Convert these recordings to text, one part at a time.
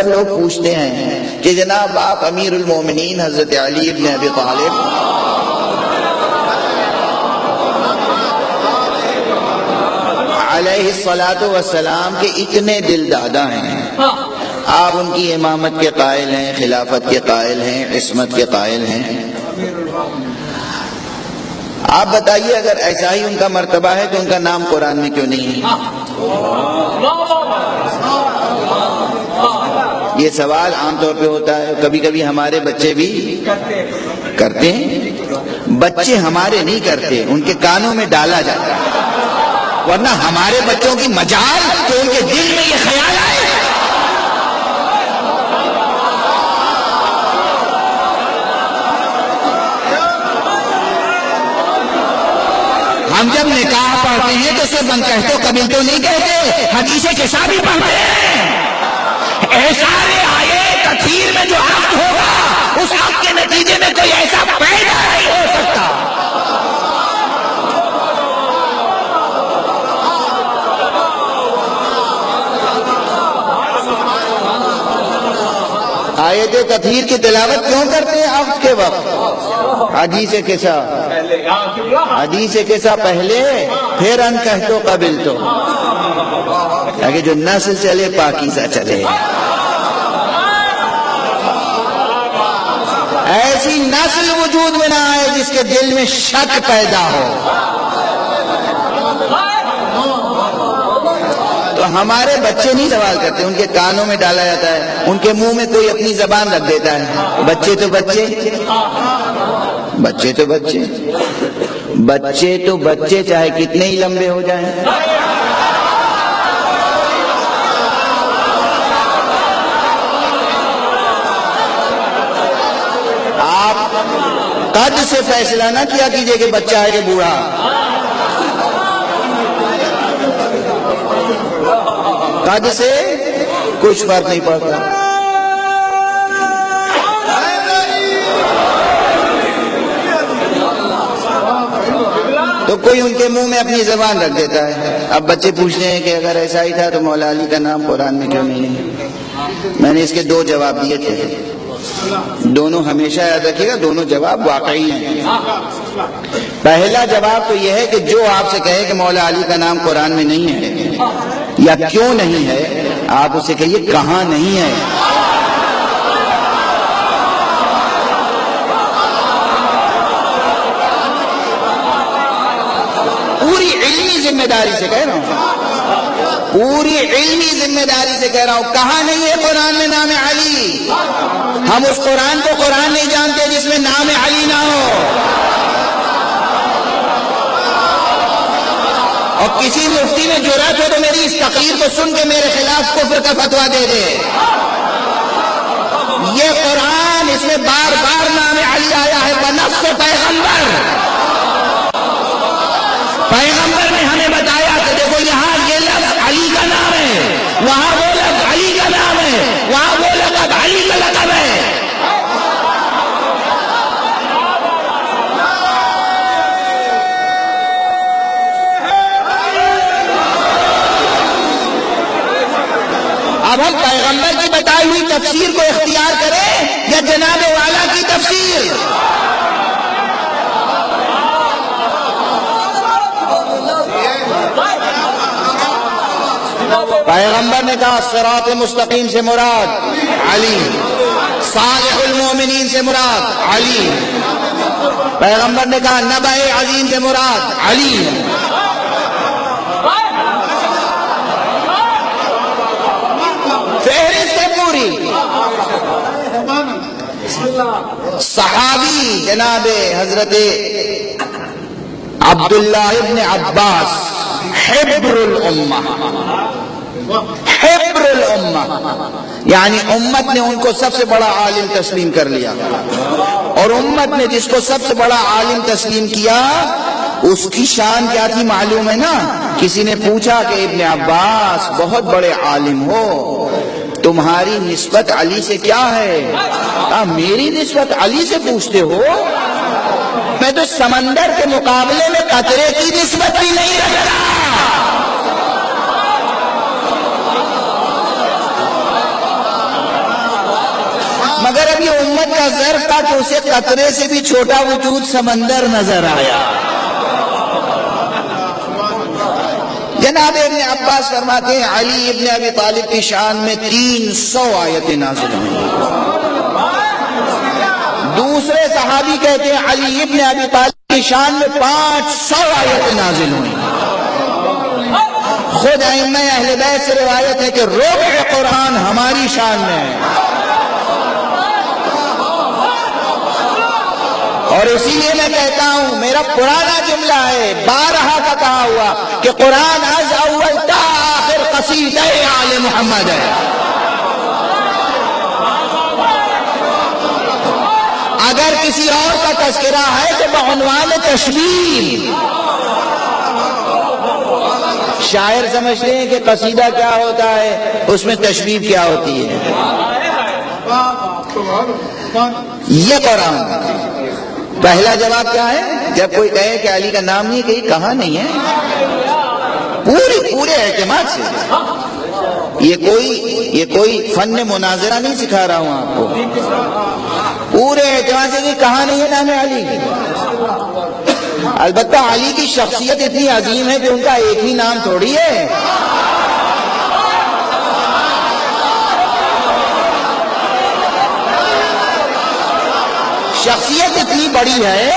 لوگ پوچھتے ہیں کہ جناب آپ امیر المومنین حضرت علی ابن ابی طالب علیہ الصلاۃ والسلام کے اتنے دل دادا ہیں، آپ ان کی امامت کے قائل ہیں، خلافت کے قائل ہیں، عصمت کے قائل ہیں، آپ بتائیے اگر ایسا ہی ان کا مرتبہ ہے تو ان کا نام قرآن میں کیوں نہیں ہے؟ یہ سوال عام طور پہ ہوتا ہے، کبھی کبھی ہمارے بچے بھی کرتے ہیں، بچے ہمارے نہیں کرتے، ان کے کانوں میں ڈالا جاتا ہے، ورنہ ہمارے بچوں کی مجال کہ ان کے دل میں یہ خیال آئے۔ ہم جب نکاح پڑھتے ہیں تو صرف من کہتو قبیل تو نہیں کہتے، حدیث کسا بھی پڑھتے ہیں۔ احسارِ آئے کثیر میں جو عقد ہوگا اس عقد کے نتیجے میں کوئی ایسا پیدا نہیں ہو سکتا۔ آیت کثیر کی تلاوت کیوں کرتے ہیں عقد کے وقت؟ حدیث کسا، حدیث کسا پہلے، پھر ان کہتو قبل تو، تاکہ جو نسل چلے پاکیزہ چلے، ایسی نسل وجود میں نہ آئے جس کے دل میں شک پیدا ہو۔ تو ہمارے بچے نہیں سوال کرتے، ان کے کانوں میں ڈالا جاتا ہے، ان کے منہ میں کوئی اپنی زبان رکھ دیتا ہے۔ بچے تو بچے، بچے تو بچے، بچے تو بچے چاہے کتنے ہی لمبے ہو جائیں۔ آپ قد سے فیصلہ نہ کیا کیجئے کہ بچہ ہے کہ بوڑھا، قد سے کچھ فرق نہیں پڑتا۔ تو کوئی ان کے منہ میں اپنی زبان رکھ دیتا ہے۔ اب بچے پوچھتے ہیں کہ اگر ایسا ہی تھا تو مولا علی کا نام قرآن میں کیوں نہیں ہے؟ میں نے اس کے دو جواب دیے تھے، دونوں ہمیشہ یاد رکھیے گا، دونوں جواب واقعی ہیں۔ پہلا جواب تو یہ ہے کہ جو آپ سے کہے کہ مولا علی کا نام قرآن میں نہیں ہے یا کیوں نہیں ہے، آپ اسے کہیے کہاں نہیں ہے۔ پوری علمی ذمہ داری سے کہہ رہا ہوں، پوری علمی ذمہ داری سے کہہ رہا ہوں، کہاں نہیں ہے قرآن میں نام علی؟ ہم اس قرآن کو قرآن نہیں جانتے جس میں نام علی نہ ہو، اور کسی مفتی میں جرأت ہو تو میری اس تقریر کو سن کے میرے خلاف کفر کا فتویٰ دے دے۔ یہ قرآن، اس میں بار بار نام علی آیا ہے بنص پیغمبر۔ پیغمبر نے ہمیں بتایا کہ دیکھو یہاں یہ لفظ علی کا نام ہے، وہاں وہ لفظ علی کا نام ہے، وہاں وہ لقب علی کا لقب ہے۔ اب ہم پیغمبر کی بتائی ہوئی تفسیر کو اختیار کریں یا جناب والا کی تفسیر؟ پیغمبر نے کہا صراط مستقیم سے مراد علی، صالح المومنین سے مراد علی۔ پیغمبر نے کہا نبأ عظیم سے مراد علی۔ فہرست ہے پوری۔ صحابی جناب حضرت عبداللہ ابن عباس، حبر الامہ، حبر الامہ، یعنی امت نے ان کو سب سے بڑا عالم تسلیم کر لیا، اور امت نے جس کو سب سے بڑا عالم تسلیم کیا اس کی شان کیا تھی معلوم ہے نا؟ کسی نے پوچھا کہ ابن عباس بہت بڑے عالم ہو، تمہاری نسبت علی سے کیا ہے؟ میری نسبت علی سے پوچھتے ہو؟ میں تو سمندر کے مقابلے میں قطرے کی نسبت بھی نہیں رکھتا۔ امت کا ظرف تھا کہ اسے قطرے سے بھی چھوٹا وجود سمندر نظر آیا۔ جناب ابن عباس فرماتے ہیں علی ابن ابی طالب کی شان میں 300 آیتیں نازل ہوئی۔ دوسرے صحابی کہتے ہیں علی ابن ابی طالب کی شان میں 500 آیتیں نازل ہوئی۔ خود ائمہ اہل بیت سے روایت ہے کہ ربع قرآن ہماری شان میں ہے، اور اسی لیے میں کہتا ہوں، میرا پرانا جملہ ہے، بارہا کا کہا ہوا کہ قرآن از اول تا آخر قصیدہ آل محمد ہے۔ اگر کسی اور کا تذکرہ ہے تو بعنوان تشبیہ۔ شاعر سمجھتے ہیں کہ قصیدہ کیا ہوتا ہے، اس میں تشبیہ کیا ہوتی ہے۔ یہ قرآن پہلا جواب کیا ہے؟ جب کوئی کہے کہ علی کا نام نہیں، کہیں کہاں نہیں ہے، پورے اعتماد سے۔ یہ کوئی فن مناظرہ نہیں سکھا رہا ہوں آپ کو، پورے اعتماد سے کہ کہاں نہیں ہے نام علی۔ البتہ علی کی شخصیت اتنی عظیم ہے کہ ان کا ایک ہی نام تھوڑی ہے۔ شخصیت اتنی بڑی ہے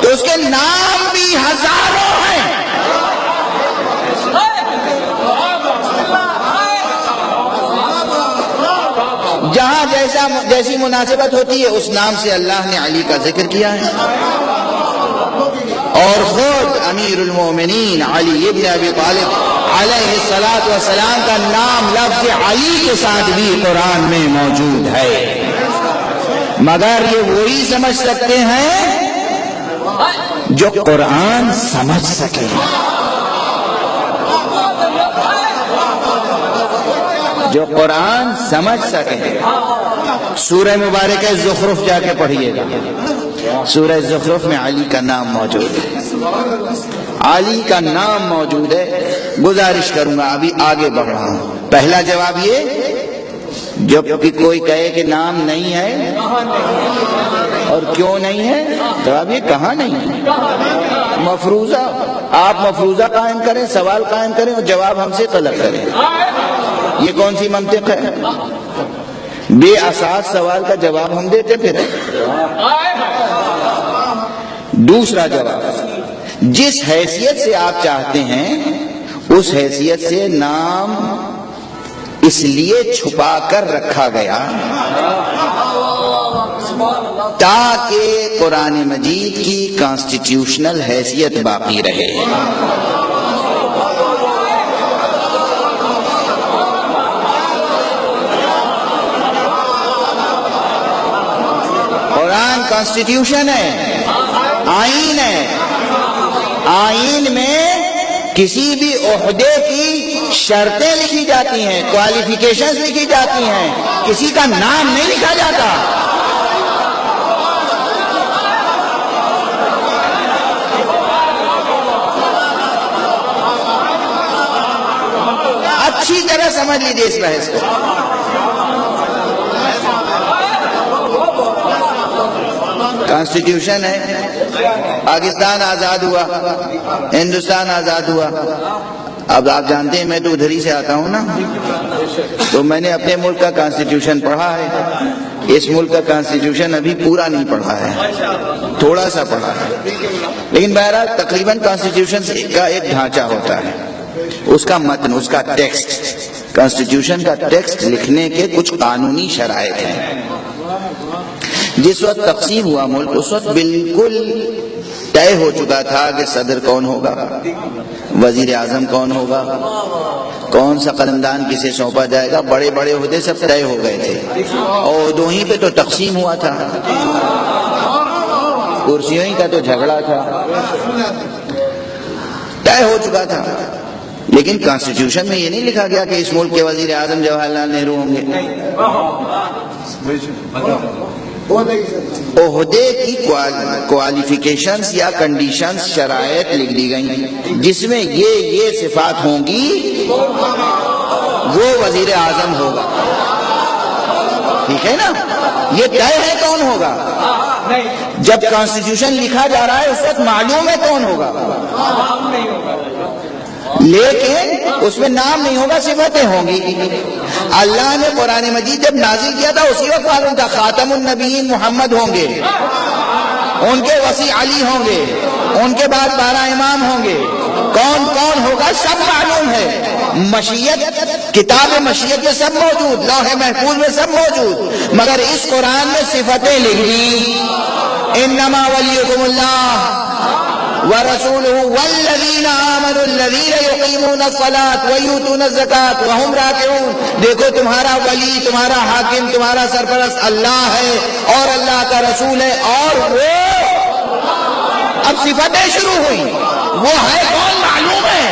تو اس کے نام بھی ہزاروں ہیں۔ جہاں جیسی مناسبت ہوتی ہے اس نام سے اللہ نے علی کا ذکر کیا ہے، اور خود امیر المومنین علی ابن ابی طالب علیہ الصلاۃ والسلام کا نام لفظ علی کے ساتھ بھی قرآن میں موجود ہے، مگر یہ وہی سمجھ سکتے ہیں جو قرآن سمجھ سکے۔ جو قرآن سمجھ سکے۔ سورہ مبارکہ زخرف جا کے پڑھیے گا، سورہ زخرف میں علی کا نام موجود ہے، علی کا نام موجود ہے۔ گزارش کروں گا، ابھی آگے بڑھ رہا ہوں۔ پہلا جواب یہ، جب کوئی کہے کہ نام نہیں ہے، اور کیوں نہیں ہے، جواب یہ کہاں نہیں ہے۔ مفروضہ، آپ مفروضہ قائم کریں، سوال قائم کریں اور جواب ہم سے طلب کریں، یہ کون سی منطق ہے؟ بے اساس سوال کا جواب ہم دیتے پھر۔ دوسرا جواب، جس حیثیت سے آپ چاہتے ہیں اس حیثیت سے نام اس لیے چھپا کر رکھا گیا تاکہ قرآن مجید کی کانسٹیٹیوشنل حیثیت باقی رہے۔ قرآن کانسٹیٹیوشن ہے، آئین ہے، آئین میں کسی بھی عہدے کی شرطیں لکھی جاتی ہیں، کوالیفیکیشنز لکھی جاتی ہیں، کسی کا نام نہیں لکھا جاتا۔ اچھی طرح سمجھ لیجیے اس بحث کو۔ کانسٹیٹیوشن ہے، پاکستان آزاد ہوا، ہندوستان آزاد ہوا۔ اب آپ جانتے ہیں میں تو ادھر ہی سے آتا ہوں نا، تو میں نے اپنے ملک کا کانسٹیٹیوشن پڑھا ہے۔ اس ملک کا کانسٹیٹیوشن ابھی پورا نہیں پڑھا ہے، تھوڑا سا پڑھا ہے، لیکن بہرحال تقریباً کانسٹیٹیوشن کا ایک ڈھانچہ ہوتا ہے، اس کا متن، اس کا ٹیکسٹ، کانسٹیٹیوشن کا ٹیکسٹ لکھنے کے کچھ قانونی شرائط ہیں۔ جس وقت تقسیم ہوا ملک، اس وقت بالکل طے ہو چکا تھا کہ صدر کون ہوگا، وزیر اعظم کون ہوگا، کون سا قلمدان کسے سونپا جائے گا، بڑے بڑے عہدے سب طے ہو گئے تھے، اور دو ہی پہ تو تقسیم ہوا تھا، کرسیوں ہی کا تو جھگڑا تھا، طے ہو چکا تھا۔ لیکن کانسٹیٹیوشن میں یہ نہیں لکھا گیا کہ اس ملک کے وزیر اعظم جواہر لال نہرو ہوں گے۔ عہدے کی کوالیفیکیشنز یا کنڈیشنز، شرائط لکھ دی گئی جس میں یہ صفات ہوں گی وہ وزیر اعظم ہوگا، ٹھیک ہے نا۔ یہ طے ہے کون ہوگا؟ جب کانسٹیٹیوشن لکھا جا رہا ہے اس وقت معلوم ہے کون ہوگا، لیکن اس میں نام نہیں ہوگا، صفتیں ہوں گی۔ اللہ نے قرآن مجید جب نازل کیا تھا اسی وقت معلوم تھا خاتم النبیین محمد ہوں گے، ان کے وسیع علی ہوں گے، ان کے بعد 12 امام ہوں گے، کون کون ہوگا سب معلوم ہے۔ مشیت، کتاب مشیت میں سب موجود، لوح محفوظ میں سب موجود، مگر اس قرآن میں صفتیں لکھ دی، انما ولیکم اللہ ورسولہ والذین آمنوا الذین یقیمون الصلاۃ ویؤتون الزکاۃ وہم راکعون۔ دیکھو تمہارا ولی، تمہارا حاکم، تمہارا سرپرست اللہ ہے اور اللہ کا رسول ہے، اور وہ اب صفتیں شروع ہوئی، وہ ہے کون معلوم ہے،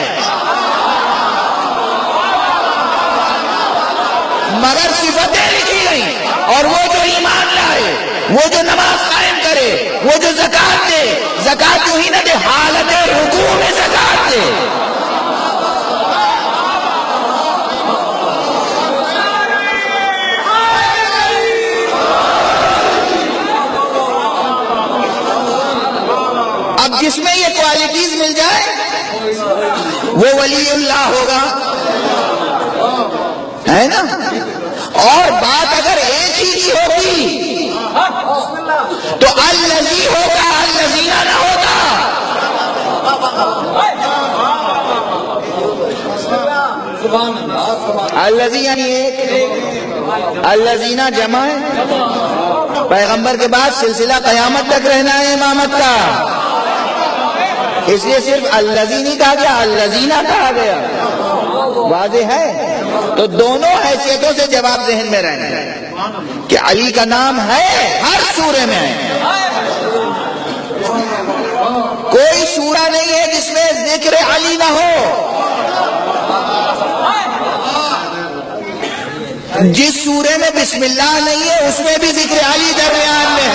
مگر صفتیں لکھی گئی۔ اور وہ جو ایمان لائے، وہ جو نماز قائم کرے، وہ جو زکات دے، زکات یوں ہی نہ دے، حالت رکوع میں زکات دے۔ اب جس میں یہ کوالٹیز مل جائے وہ ولی اللہ ہوگا، ہے نا؟ اور بات اگر ایک ہی کی ہوگی تو الذی ہوگا، الذین نہ ہوگا۔ الذی یعنی ایک، الذین جمع ہے، پیغمبر کے بعد سلسلہ قیامت تک رہنا ہے امامت کا، اس لیے صرف الذی نہیں کہا گیا، الذین کہا گیا۔ واضح ہے؟ تو دونوں حیثیتوں سے جواب ذہن میں رہنا ہے کہ علی کا نام ہے، ہر سورے میں ہے، کوئی سورہ نہیں ہے جس میں ذکر علی نہ ہو۔ جس سورے میں بسم اللہ نہیں ہے اس میں بھی ذکر علی درمیان میں